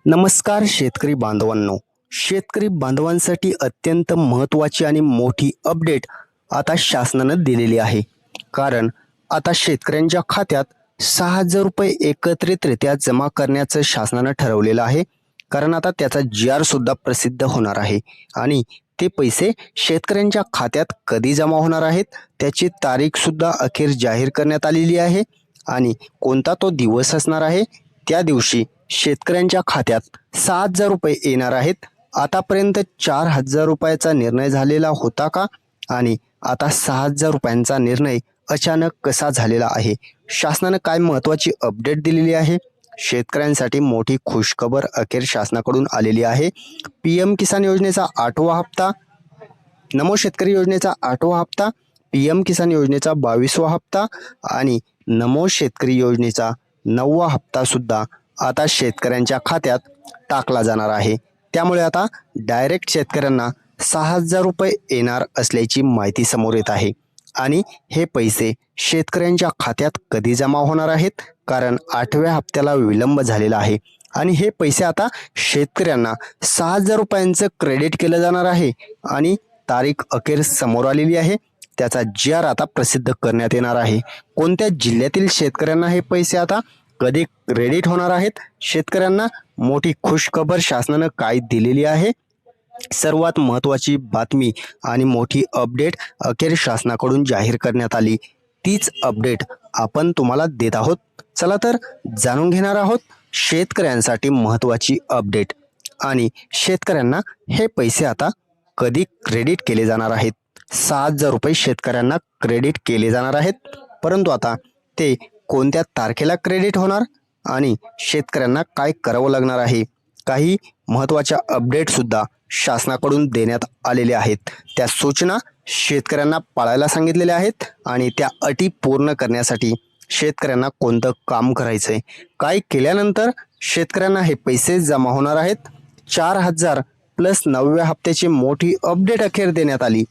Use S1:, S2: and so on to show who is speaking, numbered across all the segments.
S1: नमस्कार शेतकरी बांधवांनो. शेतकरी बांधवांसाठी अत्यंत महत्त्वाची आणि मोठी अपडेट आता शासनानं दिलेली आहे. कारण आता शेतकऱ्यांच्या खात्यात 6,000 रुपये एकत्रितरित्या जमा करण्याचं शासनानं ठरवलेलं आहे. कारण आता त्याचा GR सुद्धा प्रसिद्ध होणार आहे आणि ते पैसे शेतकऱ्यांच्या खात्यात कधी जमा होणार आहेत त्याची तारीख सुद्धा अखेर जाहीर करण्यात आलेली आहे. आणि कोणता तो दिवस असणार आहे त्या दिवशी शेतकऱ्यांच्या खात्यात 6,000 रुपये येणार आहेत. आतापर्यंत 4,000 रुपयाचा निर्णय झालेला होता का आणि आता 6,000 रुपयांचा निर्णय अचानक कसा झालेला आहे? शासनानं काय महत्त्वाची अपडेट दिलेली आहे? शेतकऱ्यांसाठी मोठी खुशखबर अखेर शासनाकडून आलेली आहे. PM किसान योजनेचा 8वा हप्ता, नमो शेतकरी योजनेचा 8वा हप्ता, PM किसान योजनेचा 22वा हप्ता आणि नमो शेतकरी योजनेचा 9वा हप्ता सुद्धा आता शेतकऱ्यांच्या खात्यात टाकला जाणार आहे. त्यामुळे आता डायरेक्ट शेतकऱ्यांना 6,000 रुपये येणार असल्याची माहिती समोर येत आहे. आणि हे पैसे शेतकऱ्यांच्या खात्यात कधी जमा होणार आहेत? कारण 8व्या हप्त्याला विलंब झालेला आहे आणि हे पैसे आता शेतकऱ्यांना 6,000 रुपयांचं क्रेडिट केलं जाणार आहे आणि तारीख अखेर समोर आलेली आहे. त्याचा GR आता प्रसिद्ध करण्यात येणार आहे. कोणत्या जिल्ह्यातील शेतकऱ्यांना हे पैसे आता कधी क्रेडिट होणार आहेत? शेतकऱ्यांना मोठी खुशखबर शासनानं काय दिलेली आहे? सर्वात महत्त्वाची बातमी आणि मोठी अपडेट अखेर शासनाकडून जाहीर करण्यात आली. तीच अपडेट आपण तुम्हाला देत आहोत. चला तर जाणून घेणार आहोत शेतकऱ्यांसाठी महत्त्वाची अपडेट आणि शेतकऱ्यांना हे पैसे आता कधी क्रेडिट केले जाणार आहेत. 6,000 रुपये शेतकऱ्यांना क्रेडिट केले जाणार आहेत, परंतु आता ते कोणत्या तारखेला क्रेडिट होणार आणि शेतकऱ्यांना काय करावं लागणार आहे? काही महत्त्वाच्या अपडेट सुद्धा शासनाकडून देण्यात आलेल्या आहेत. त्या सूचना शेतकऱ्यांना पाळायला सांगितलेल्या आहेत आणि त्या अटी पूर्ण करण्यासाठी शेतकऱ्यांना कोणतं काम करायचंय, काय केल्यानंतर शेतकऱ्यांना हे पैसे जमा होणार आहेत. 4,000 प्लस 9व्या हप्त्याची मोठी अपडेट अखेर देण्यात आली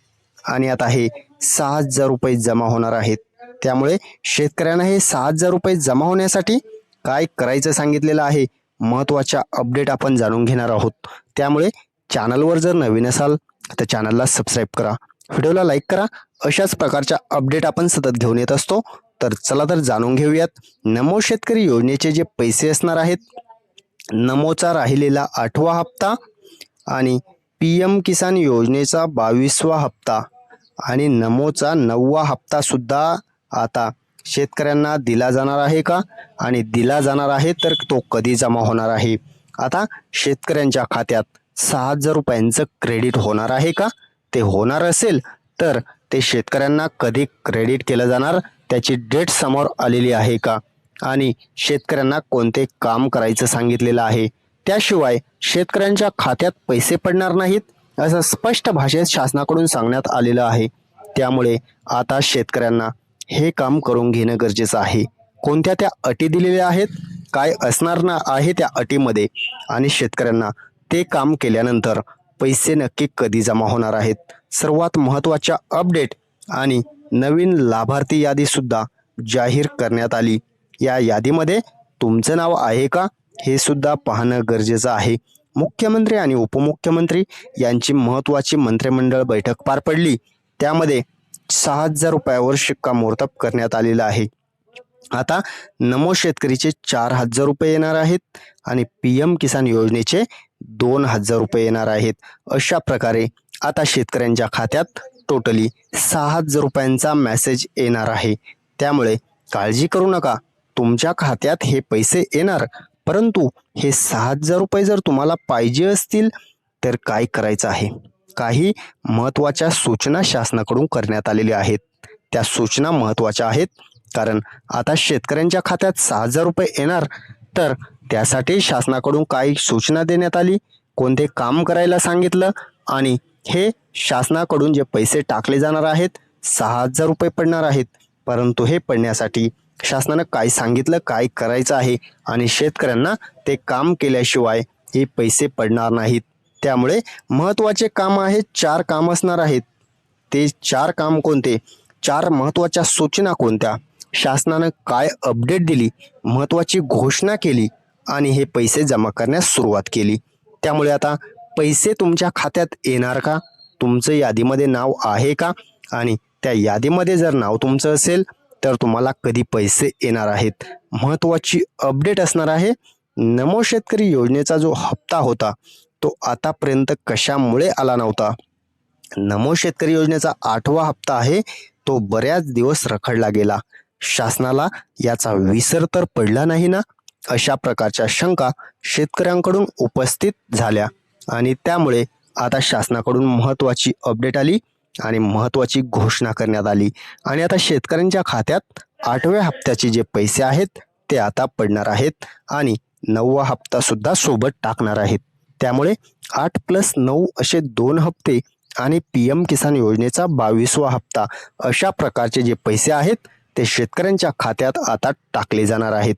S1: आणि आता हे 6,000 रुपये जमा होणार आहेत. त्यामुळे शेतकऱ्यांना हे 6,000 रुपये जमा होण्यासाठी काय करायचं सांगितलेलं आहे. महत्त्वाच्या अपडेट आपण जाणून घेणार आहोत. त्यामुळे चॅनलवर जर नवीन असाल तर चॅनलला सबस्क्राईब करा, व्हिडिओला लाईक करा. अशाच प्रकारच्या अपडेट आपण सतत घेऊन येत असतो. तर चला तर जाणून घेऊयात. नमो शेतकरी योजनेचे जे पैसे असणार आहेत, नमोचा राहिलेला 8वा हप्ता आणि PM किसान योजनेचा 22वा हप्ता आणि नमोचा 9वा हप्ता सुद्धा आता शेतकऱ्यांना दिला जाणार आहे का आणि दिला जाणार आहे तर तो कधी जमा होणार आहे? आता शेतकऱ्यांच्या खात्यात 6,000 रुपयांचं क्रेडिट होणार आहे का? ते होणार असेल तर ते शेतकऱ्यांना कधी क्रेडिट केलं जाणार त्याची डेट समोर आलेली आहे का आणि शेतकऱ्यांना कोणते काम करायचं सांगितलेलं आहे? त्याशिवाय शेतकऱ्यांच्या खात्यात पैसे पडणार नाहीत असं स्पष्ट भाषेत शासनाकडून सांगण्यात आलेलं आहे. त्यामुळे आता शेतकऱ्यांना हे काम करून घेणं गरजेचं आहे. कोणत्या त्या अटी दिलेल्या आहेत, काय असणार ना आहे त्या अटीमध्ये आणि शेतकऱ्यांना ते काम केल्यानंतर पैसे नक्की कधी जमा होणार आहेत? सर्वात महत्त्वाच्या अपडेट आणि नवीन लाभार्थी यादी सुद्धा जाहीर करण्यात आली. या यादीमध्ये तुमचं नाव आहे का हे सुद्धा पाहणं गरजेचं आहे. मुख्यमंत्री आणि उपमुख्यमंत्री यांची महत्त्वाची मंत्रिमंडळ बैठक पार पडली. त्यामध्ये 6,000 रुपयावर शिक्कामोर्तब करण्यात आलेलं आहे. आता नमो शेतकरीचे 4,000 रुपये येणार आहेत आणि PM किसान योजनेचे 2,000 रुपये येणार आहेत. अशा प्रकारे आता शेतकऱ्यांच्या खात्यात टोटली 6,000 रुपयांचा मेसेज येणार आहे. त्यामुळे काळजी करू नका, तुमच्या खात्यात हे पैसे येणार. परंतु हे 6,000 रुपये जर तुम्हाला पाहिजे असतील तर काय करायचं आहे? काही महत्त्वाच्या सूचना शासनाकडून करण्यात आलेल्या आहेत. त्या सूचना महत्त्वाच्या आहेत कारण आता शेतकऱ्यांच्या खात्यात 6,000 रुपये येणार तर त्यासाठी शासनाकडून काही सूचना देण्यात आली, कोणते काम करायला सांगितलं आणि हे शासनाकडून जे पैसे टाकले जाणार आहेत 6,000 रुपये पडणार आहेत. परंतु हे पडण्यासाठी शासनानं काय सांगितलं, काय करायचं आहे आणि शेतकऱ्यांना ते काम केल्याशिवाय हे पैसे पडणार नाहीत. त्यामुळे महत्त्वाचे काम आहेत, 4 काम असणार आहेत. ते 4 काम कोणते? 4 महत्त्वाच्या सूचना कोणत्या? शासनानं काय अपडेट दिली, महत्त्वाची घोषणा केली आणि हे पैसे जमा करण्यास सुरुवात केली. त्यामुळे आता पैसे तुमच्या खात्यात येणार का? तुमचं यादीमध्ये नाव आहे का? आणि त्या यादीमध्ये जर नाव तुमचं असेल तर तुम्हाला कधी पैसे येणार आहेत? महत्त्वाची अपडेट असणार आहे. नमो शेतकरी योजनेचा जो हप्ता होता तो आतापर्यंत कशामुळे आला नव्हता? नमो शेतकरी योजनेचा 8वा हप्ता आहे तो बऱ्याच दिवस रखडला गेला. शासनाला याचा विसर तर पडला नाही ना? अशा प्रकारच्या शंका शेतकऱ्यांकडून उपस्थित झाल्या आणि त्यामुळे आता शासनाकडून महत्त्वाची अपडेट आली आणि महत्त्वाची घोषणा करण्यात आली आणि आता शेतकऱ्यांच्या खात्यात 8व्या हप्त्याचे जे पैसे आहेत ते आता पडणार आहेत आणि 9वा हप्ता सुद्धा सोबत टाकणार आहेत. त्यामुळे 8+9 असे 2 हप्ते आणि PM किसान योजनेचा 22वा हप्ता अशा प्रकारचे जे पैसे आहेत ते शेतकऱ्यांच्या खात्यात आता टाकले जाणार आहेत.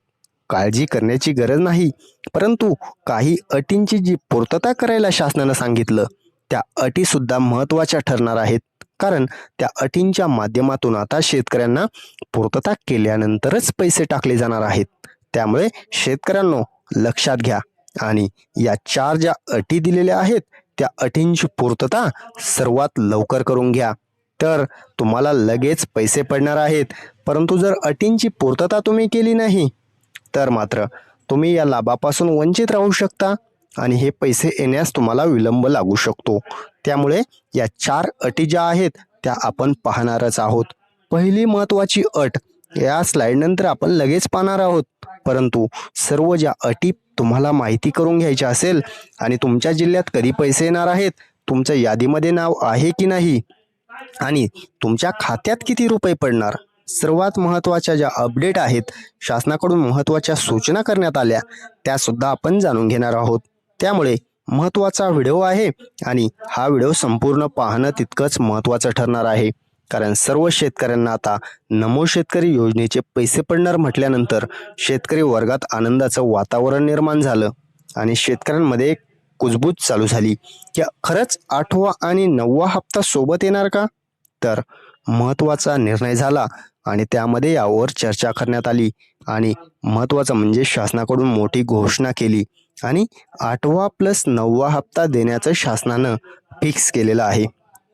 S1: काळजी करण्याची गरज नाही, परंतु काही अटींची जी पूर्तता करायला शासनानं सांगितलं त्या अटी सुद्धा महत्त्वाच्या ठरणार आहेत. कारण त्या अटींच्या माध्यमातून आता शेतकऱ्यांना पूर्तता केल्यानंतरच पैसे टाकले जाणार आहेत. त्यामुळे शेतकऱ्यांनो लक्षात घ्या आणि या 4 ज्या अटी दिलेल्या आहेत त्या अटींची पूर्तता सर्वात लवकर करून घ्या तर तुम्हाला लगेच पैसे पडणार आहेत. परंतु जर अटींची पूर्तता तुम्ही केली नाही तर मात्र तुम्ही या लाभापासून वंचित राहू शकता आणि हे पैसे येण्यास तुम्हाला विलंब लागू शकतो. त्यामुळे या 4 अटी ज्या आहेत त्या आपण पाहणारच आहोत. पहिली महत्त्वाची अट या स्लाइड नंतर आपण लगेच पाहणार आहोत, परंतु सर्व ज्या अटी तुम्हाला माहिती करून घ्यायच्या असेल आणि तुमच्या जिल्ह्यात कधी पैसे येणार आहेत, तुमचं यादीमध्ये नाव आहे की नाही आणि तुमच्या खात्यात किती रुपये पडणार, सर्वात महत्त्वाच्या ज्या अपडेट आहेत, शासनाकडून महत्त्वाच्या सूचना करण्यात आल्या त्या सुद्धा आपण जाणून घेणार आहोत. त्यामुळे महत्त्वाचा व्हिडिओ आहे आणि हा व्हिडिओ संपूर्ण पाहणं तितकंच महत्त्वाचं ठरणार आहे. कारण सर्व शेतकऱ्यांना आता नमो शेतकरी योजनेचे पैसे पडणार म्हटल्यानंतर शेतकरी वर्गात आनंदाचं वातावरण निर्माण झालं आणि शेतकऱ्यांमध्ये एक कुजबूज चालू झाली की खरंच 8वा आणि 9वा हप्ता सोबत येणार का? तर महत्त्वाचा निर्णय झाला आणि त्यामध्ये यावर चर्चा करण्यात आली आणि महत्त्वाचं म्हणजे शासनाकडून मोठी घोषणा केली आणि 8वा+9वा हप्ता देण्याचं शासनानं फिक्स केलेलं आहे.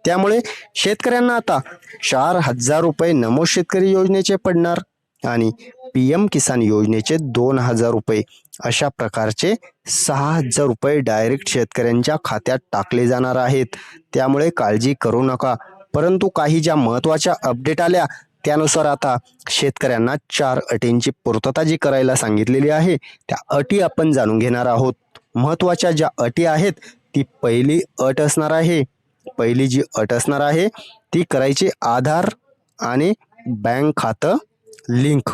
S1: त्यामुळे शेतकऱ्यांना आता 4,000 रुपये नमो शेतकरी योजनेचे पडणार आणि PM किसान योजनेचे 2,000 रुपये अशा प्रकारचे 6,000 रुपये डायरेक्ट शेतकऱ्यांच्या खात्यात टाकले जाणार आहेत. त्यामुळे काळजी करू नका. परंतु काही ज्या महत्त्वाच्या अपडेट आल्या त्यानुसार आता शेतकऱ्यांना 4 अटींची पूर्तता जी करायला सांगितलेली आहे त्या अटी आपण जाणून घेणार आहोत. महत्त्वाच्या ज्या अटी आहेत ती पहिली अट असणार आहे. पहिली जी अट असणार आहे ती करायची आधार आणि बँक खातं लिंक.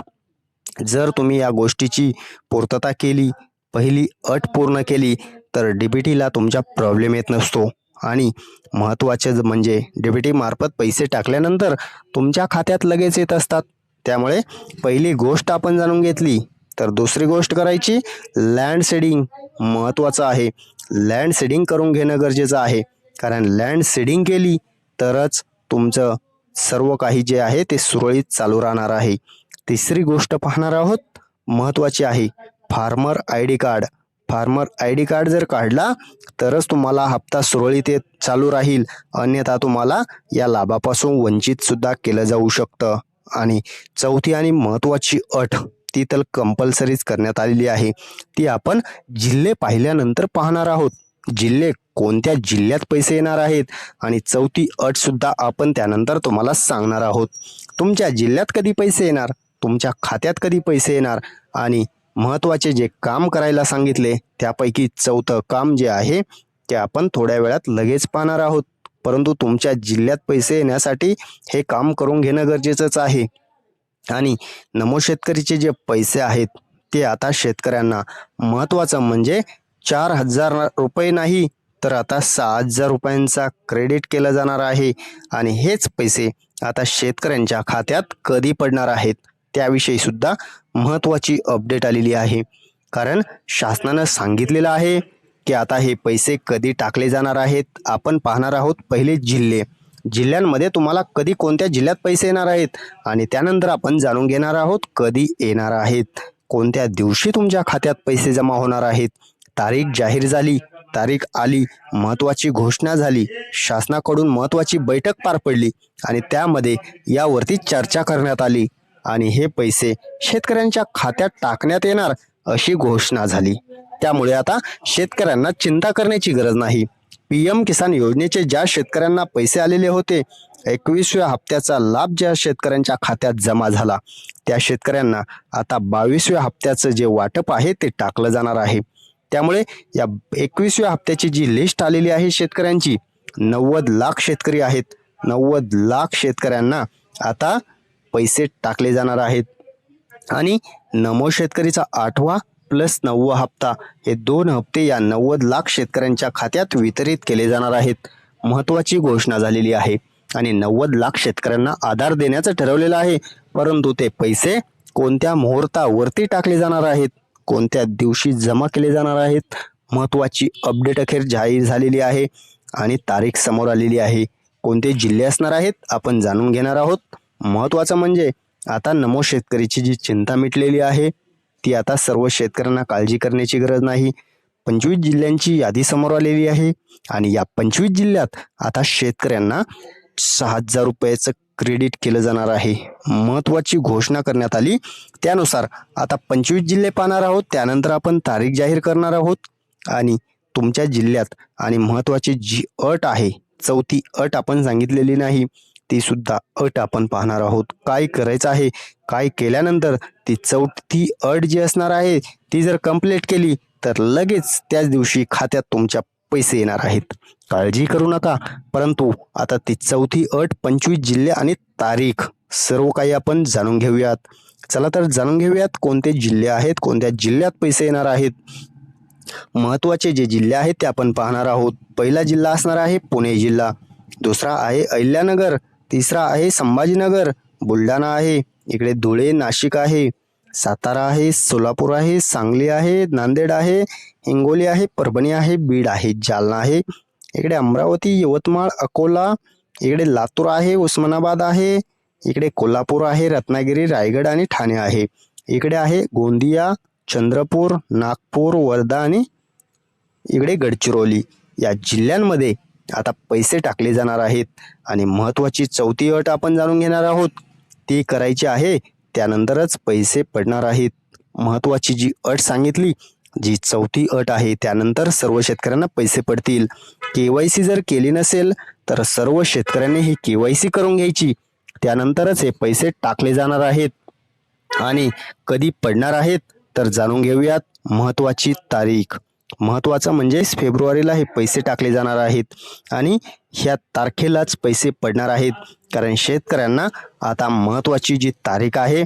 S1: जर तुम्ही या गोष्टीची पूर्तता केली, पहिली अट पूर्ण केली तर DBTला तुमच्या प्रॉब्लेम येत नसतो आणि महत्त्वाचे म्हणजे DBT मार्फत पैसे टाकल्यानंतर तुमच्या खात्यात लगेच येत असतात. त्यामुळे पहिली गोष्ट आपण जाणून घेतली तर दुसरी गोष्ट करायची लँड सीडिंग महत्त्वाचं आहे. लँड सीडिंग करून घेणं गरजेचं आहे कारण लँड सीडिंग केली तरच तुमचं सर्व काही जे आहे ते सुरळीत चालू राहणार आहे. तिसरी गोष्ट पाहणार आहोत महत्त्वाची आहे farmer ID card. Farmer ID card जर काढला तरच तुम्हाला हप्ता सुरळीत चालू राहील, अन्यथा तुम्हाला या लाभापासून वंचित सुद्धा केलं जाऊ शकतं. आणि चौथी आणि महत्त्वाची अट ती तर कंपल्सरीच करण्यात आलेली आहे, ती आपण जिल्हे पाहिल्यानंतर पाहणार आहोत. जिल्हे कोणत्या जिल्ह्यात पैसे येणार आहेत आणि चौथी अट सुद्धा आपण त्यानंतर तुम्हाला सांगणार आहोत. तुमच्या जिल्ह्यात कधी पैसे येणार, तुमच्या खात्यात कधी पैसे येणार आणि महत्त्वाचे जे काम करायला सांगितले त्यापैकी चौथं काम जे आहे ते आपण थोड्या वेळात लगेच पाहणार आहोत. परंतु तुमच्या जिल्ह्यात पैसे येण्यासाठी हे काम करून घेणं गरजेचंच आहे. आणि नमो शेतकरीचे जे पैसे आहेत ते आता शेतकऱ्यांना महत्त्वाचं म्हणजे 4,000 रुपये नाही तर आता 6,000 रुपयांचा क्रेडिट केलं जाणार आहे आणि हेच पैसे आता शेतकऱ्यांच्या खात्यात कधी पडणार आहेत त्याविषयी सुद्धा महत्त्वाची अपडेट आलेली आहे. कारण शासनानं सांगितलेलं आहे की आता हे पैसे कधी टाकले जाणार आहेत. आपण पाहणार आहोत पहिले जिल्हे. जिल्ह्यांमध्ये तुम्हाला कधी कोणत्या जिल्ह्यात पैसे येणार आहेत आणि त्यानंतर आपण जाणून घेणार आहोत कधी येणार आहेत. कोणत्या दिवशी तुमच्या खात्यात पैसे जमा होणार आहेत, तारीख जाहीर झाली, तारीख आली, महत्त्वाची घोषणा झाली, शासनाकडून महत्त्वाची बैठक पार पडली आणि त्यामध्ये यावरती चर्चा करण्यात आली आणि हे पैसे शेतकऱ्यांच्या खात्यात टाकण्यात येणार अशी घोषणा झाली. त्यामुळे आता शेतकऱ्यांना चिंता करण्याची गरज नाही. PM किसान योजनेचे ज्या शेतकऱ्यांना पैसे आलेले होते, 21व्या हप्त्याचा लाभ ज्या शेतकऱ्यांच्या खात्यात जमा झाला, त्या शेतकऱ्यांना आता 22व्या हप्त्याचं जे वाटप आहे ते टाकलं जाणार आहे. त्यामुळे या 21व्या हप्त्याची जी लिस्ट आलेली आहे शेतकऱ्यांची, 90 लाख शेतकरी आहेत. 90 लाख शेतकऱ्यांना आता पैसे टाकले जाणार आहेत आणि नमो शेतकरीचा 8वा प्लस 9वा हप्ता हे 2 हप्ते या 90 लाख शेतकऱ्यांच्या खात्यात वितरित केले जाणार आहेत. महत्त्वाची घोषणा झालेली आहे आणि 90 लाख शेतकऱ्यांना आधार देण्याचं ठरवलेलं आहे. परंतु ते पैसे कोणत्या मुहूर्तावरती टाकले जाणार आहेत, कोणत्या दिवशी जमा केले जाणार आहेत, महत्त्वाची अपडेट अखेर जाहीर झालेली आहे आणि तारीख समोर आलेली आहे. कोणते जिल्हे असणार आहेत आपण जाणून घेणार आहोत. महत्त्वाचं म्हणजे आता नमो शेतकरीची जी चिंता मिटलेली आहे ती आता सर्व शेतकऱ्यांना काळजी करण्याची गरज नाही. 25 जिल्ह्यांची यादी समोर आलेली आहे आणि या 25 जिल्ह्यात आता शेतकऱ्यांना 6,000 रुपयाचं क्रेडिट केलं जाणार आहे. महत्त्वाची घोषणा करण्यात आली. त्यानुसार आता 25 जिल्हे पाहणार आहोत, त्यानंतर आपण तारीख जाहीर करणार आहोत आणि तुमच्या जिल्ह्यात आणि महत्त्वाची जी अट आहे, 4थी अट आपण सांगितलेली नाही, ती सुद्धा अट आपण पाहणार आहोत. काय करायचं आहे, काय केल्यानंतर ती 4थी अट जी असणार आहे ती जर कंप्लीट केली तर लगेच त्याच दिवशी खात्यात तुमच्या पैसे येणार आहेत. काळजी करू नका. परंतु आता ती 4थी अट, 25 जिल्हे आणि तारीख सर्व काही आपण जाणून घेऊयात. चला तर जाणून घेऊयात कोणते जिल्हे आहेत, कोणत्या जिल्ह्यात पैसे येणार आहेत. महत्त्वाचे जे जिल्हे आहेत ते आपण पाहणार आहोत. पहिला जिल्हा असणार आहे पुणे जिल्हा, दुसरा आहे अहिल्यानगर, तिसरा आहे संभाजीनगर, बुलढाणा आहे, इकडे धुळे नाशिक आहे, सातारा आहे, सोलापूर आहे, सांगली आहे, नांदेड आहे, हिंगोली आहे, परभणी आहे, बीड आहे, जालना आहे, इकडे अमरावती, यवतमाळ, अकोला, इकडे लातूर आहे, उस्मानाबाद आहे, इकडे कोल्हापूर आहे, रत्नागिरी, रायगड आणि ठाणे आहे, इकडे आहे गोंदिया, चंद्रपूर, नागपूर, वर्धा आणि इकडे गडचिरोली. या जिल्ह्यांमध्ये आता पैसे टाकले जाणार आहेत आणि महत्त्वाची 4थी अट आपण जाणून घेणार आहोत. ती करायची आहे, त्यानंतरच पैसे पडणार आहेत. महत्त्वाची जी अट सांगितली, जी 4थी अट आहे, त्यानंतर सर्व शेतकऱ्यांना पैसे पडतील. KYC जर केली नसेल तर सर्व शेतकऱ्यांनी ही KYC करून घ्यायची, त्यानंतरच हे पैसे टाकले जाणार आहेत. आणि कधी पडणार आहेत तर जाणून घेऊयात. महत्त्वाची तारीख, महत्त्वाचं म्हणजे फेब्रुवारीला हे पैसे टाकले जाणार आहेत आणि ह्या तारखेलाच पैसे पडणार आहेत. कारण शेतकऱ्यांना आता महत्त्वाची जी तारीख आहे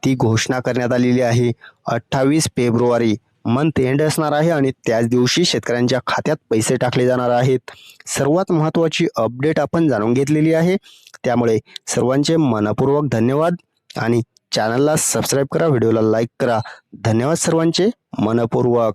S1: ती घोषणा करण्यात आलेली आहे. 28 फेब्रुवारी मंथ एंड असणार आहे आणि त्याच दिवशी शेतकऱ्यांच्या खात्यात पैसे टाकले जाणार आहेत. सर्वात महत्त्वाची अपडेट आपण जाणून घेतलेली आहे. त्यामुळे सर्वांचे मनपूर्वक धन्यवाद आणि चॅनलला सबस्क्राईब करा, व्हिडिओला लाईक करा. धन्यवाद सर्वांचे मनपूर्वक.